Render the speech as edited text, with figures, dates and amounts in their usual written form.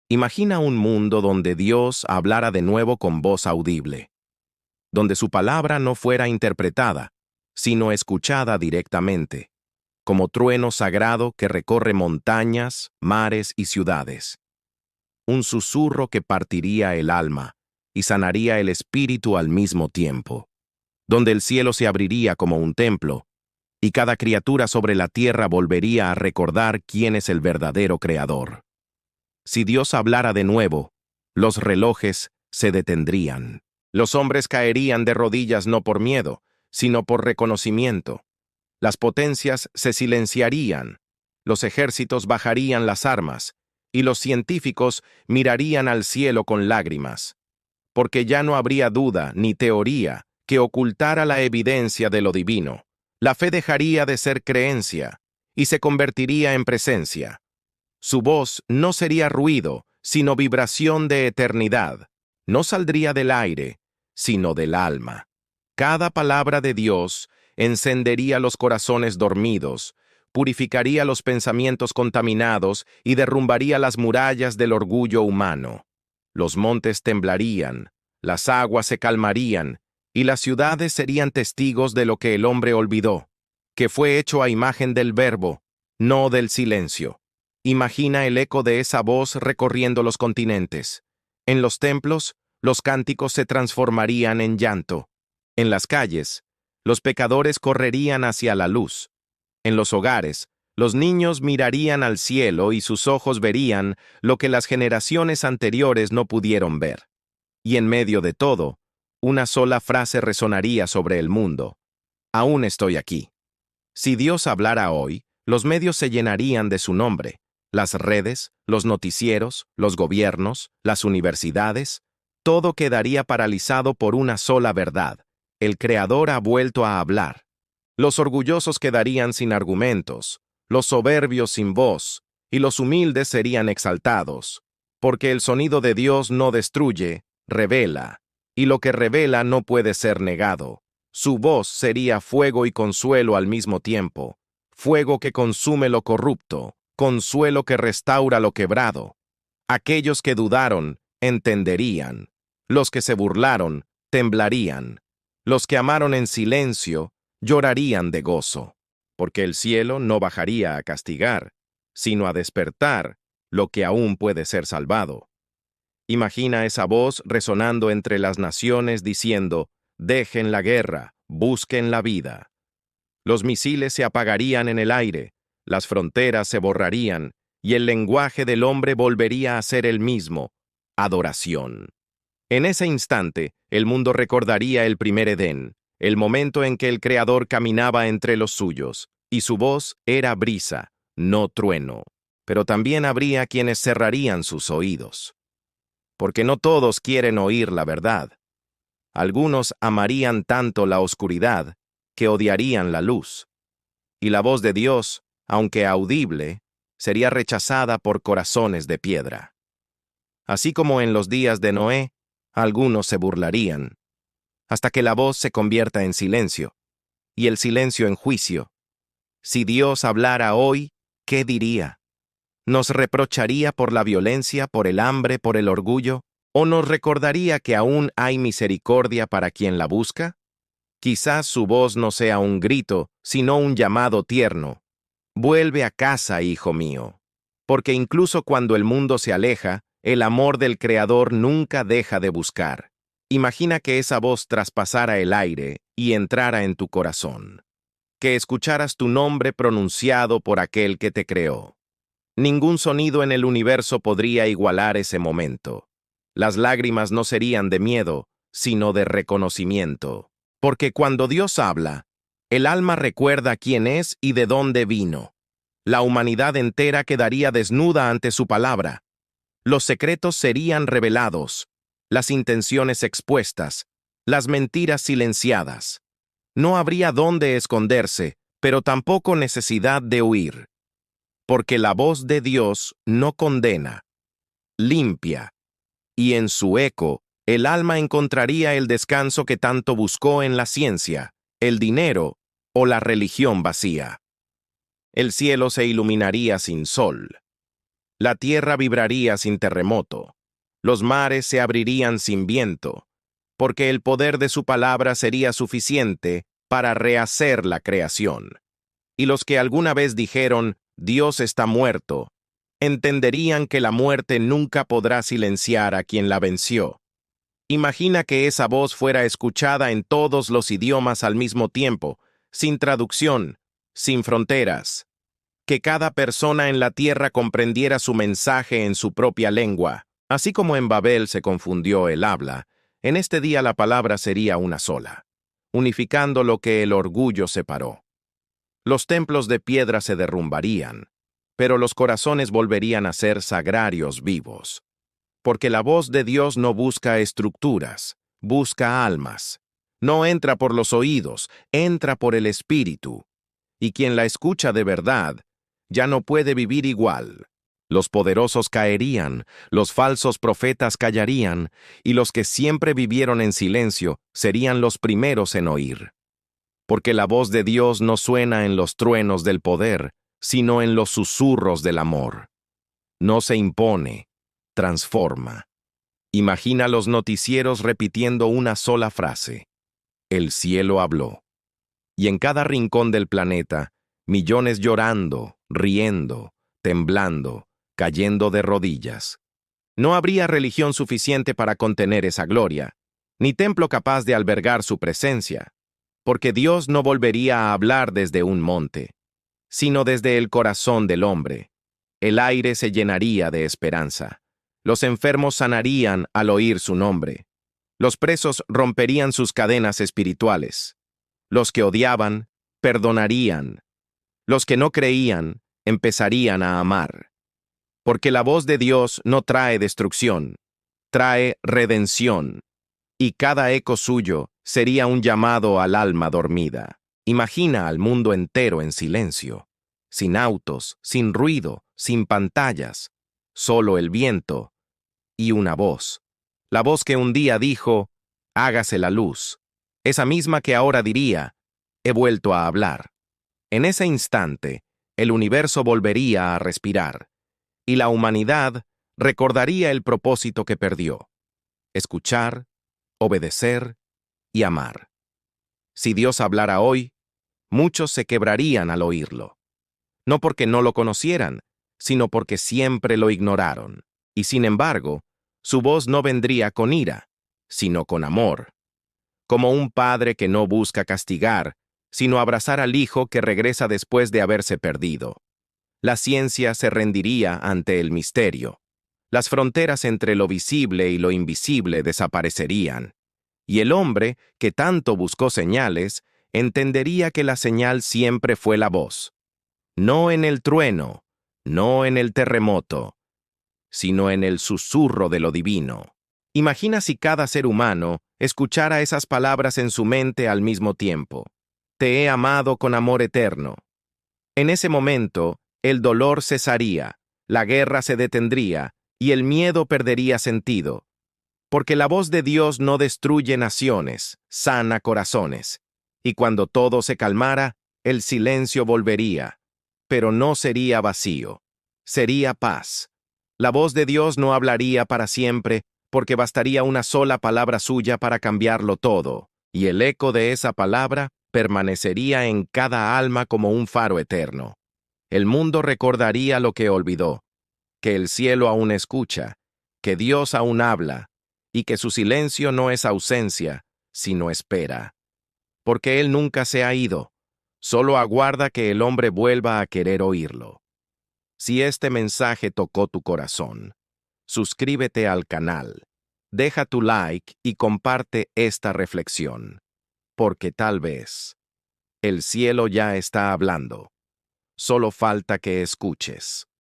Imagina un mundo donde Dios hablara de nuevo con voz audible, donde su palabra no fuera interpretada, sino escuchada directamente, como trueno sagrado que recorre montañas, mares y ciudades. Un susurro que partiría el alma y sanaría el espíritu al mismo tiempo, donde el cielo se abriría como un templo y cada criatura sobre la tierra volvería a recordar quién es el verdadero creador. Si Dios hablara de nuevo, los relojes se detendrían. Los hombres caerían de rodillas no por miedo, sino por reconocimiento. Las potencias se silenciarían, los ejércitos bajarían las armas, y los científicos mirarían al cielo con lágrimas, porque ya no habría duda ni teoría que ocultara la evidencia de lo divino. La fe dejaría de ser creencia y se convertiría en presencia. Su voz no sería ruido, sino vibración de eternidad. No saldría del aire, sino del alma. Cada palabra de Dios encendería los corazones dormidos, purificaría los pensamientos contaminados y derrumbaría las murallas del orgullo humano. Los montes temblarían, las aguas se calmarían, y las ciudades serían testigos de lo que el hombre olvidó, que fue hecho a imagen del Verbo, no del silencio. Imagina el eco de esa voz recorriendo los continentes. En los templos, los cánticos se transformarían en llanto. En las calles, los pecadores correrían hacia la luz. En los hogares, los niños mirarían al cielo y sus ojos verían lo que las generaciones anteriores no pudieron ver. Y en medio de todo, una sola frase resonaría sobre el mundo. Aún estoy aquí. Si Dios hablara hoy, los medios se llenarían de su nombre. Las redes, los noticieros, los gobiernos, las universidades, todo quedaría paralizado por una sola verdad. El Creador ha vuelto a hablar. Los orgullosos quedarían sin argumentos, los soberbios sin voz, y los humildes serían exaltados, porque el sonido de Dios no destruye, revela, y lo que revela no puede ser negado. Su voz sería fuego y consuelo al mismo tiempo, fuego que consume lo corrupto, consuelo que restaura lo quebrado. Aquellos que dudaron, entenderían. Los que se burlaron, temblarían. Los que amaron en silencio, llorarían de gozo, porque el cielo no bajaría a castigar, sino a despertar lo que aún puede ser salvado. Imagina esa voz resonando entre las naciones diciendo, dejen la guerra, busquen la vida. Los misiles se apagarían en el aire, las fronteras se borrarían, y el lenguaje del hombre volvería a ser el mismo, adoración. En ese instante, el mundo recordaría el primer Edén, el momento en que el Creador caminaba entre los suyos, y su voz era brisa, no trueno. Pero también habría quienes cerrarían sus oídos. Porque no todos quieren oír la verdad. Algunos amarían tanto la oscuridad que odiarían la luz. Y la voz de Dios, aunque audible, sería rechazada por corazones de piedra. Así como en los días de Noé, algunos se burlarían, hasta que la voz se convierta en silencio, y el silencio en juicio. Si Dios hablara hoy, ¿qué diría? ¿Nos reprocharía por la violencia, por el hambre, por el orgullo? ¿O nos recordaría que aún hay misericordia para quien la busca? Quizás su voz no sea un grito, sino un llamado tierno. Vuelve a casa, hijo mío. Porque incluso cuando el mundo se aleja, el amor del Creador nunca deja de buscar. Imagina que esa voz traspasara el aire y entrara en tu corazón. Que escucharas tu nombre pronunciado por aquel que te creó. Ningún sonido en el universo podría igualar ese momento. Las lágrimas no serían de miedo, sino de reconocimiento. Porque cuando Dios habla, el alma recuerda quién es y de dónde vino. La humanidad entera quedaría desnuda ante su palabra. Los secretos serían revelados, las intenciones expuestas, las mentiras silenciadas. No habría dónde esconderse, pero tampoco necesidad de huir. Porque la voz de Dios no condena, limpia, y en su eco el alma encontraría el descanso que tanto buscó en la ciencia, el dinero o la religión vacía. El cielo se iluminaría sin sol. La tierra vibraría sin terremoto. Los mares se abrirían sin viento, porque el poder de su palabra sería suficiente para rehacer la creación. Y los que alguna vez dijeron, Dios está muerto, entenderían que la muerte nunca podrá silenciar a quien la venció. Imagina que esa voz fuera escuchada en todos los idiomas al mismo tiempo, sin traducción, sin fronteras. Que cada persona en la tierra comprendiera su mensaje en su propia lengua. Así como en Babel se confundió el habla, en este día la palabra sería una sola, unificando lo que el orgullo separó. Los templos de piedra se derrumbarían, pero los corazones volverían a ser sagrarios vivos. Porque la voz de Dios no busca estructuras, busca almas. No entra por los oídos, entra por el espíritu. Y quien la escucha de verdad, ya no puede vivir igual. Los poderosos caerían, los falsos profetas callarían, y los que siempre vivieron en silencio serían los primeros en oír. Porque la voz de Dios no suena en los truenos del poder, sino en los susurros del amor. No se impone, transforma. Imagina los noticieros repitiendo una sola frase. El cielo habló. Y en cada rincón del planeta, millones llorando, riendo, temblando, cayendo de rodillas. No habría religión suficiente para contener esa gloria, ni templo capaz de albergar su presencia, porque Dios no volvería a hablar desde un monte, sino desde el corazón del hombre. El aire se llenaría de esperanza. Los enfermos sanarían al oír su nombre. Los presos romperían sus cadenas espirituales. Los que odiaban, perdonarían. Los que no creían, empezarían a amar. Porque la voz de Dios no trae destrucción, trae redención. Y cada eco suyo sería un llamado al alma dormida. Imagina al mundo entero en silencio, sin autos, sin ruido, sin pantallas, solo el viento y una voz. La voz que un día dijo, hágase la luz. Esa misma que ahora diría, he vuelto a hablar. En ese instante, el universo volvería a respirar, y la humanidad recordaría el propósito que perdió: escuchar, obedecer y amar. Si Dios hablara hoy, muchos se quebrarían al oírlo. No porque no lo conocieran, sino porque siempre lo ignoraron. Y sin embargo, su voz no vendría con ira, sino con amor. Como un padre que no busca castigar, sino abrazar al hijo que regresa después de haberse perdido. La ciencia se rendiría ante el misterio. Las fronteras entre lo visible y lo invisible desaparecerían. Y el hombre, que tanto buscó señales, entendería que la señal siempre fue la voz. No en el trueno, no en el terremoto, sino en el susurro de lo divino. Imagina si cada ser humano escuchara esas palabras en su mente al mismo tiempo. Te he amado con amor eterno. En ese momento, el dolor cesaría, la guerra se detendría y el miedo perdería sentido. Porque la voz de Dios no destruye naciones, sana corazones. Y cuando todo se calmara, el silencio volvería. Pero no sería vacío, sería paz. La voz de Dios no hablaría para siempre, porque bastaría una sola palabra suya para cambiarlo todo, y el eco de esa palabra permanecería en cada alma como un faro eterno. El mundo recordaría lo que olvidó, que el cielo aún escucha, que Dios aún habla, y que su silencio no es ausencia, sino espera. Porque Él nunca se ha ido, solo aguarda que el hombre vuelva a querer oírlo. Si este mensaje tocó tu corazón, suscríbete al canal, deja tu like y comparte esta reflexión, porque tal vez el cielo ya está hablando. Solo falta que escuches.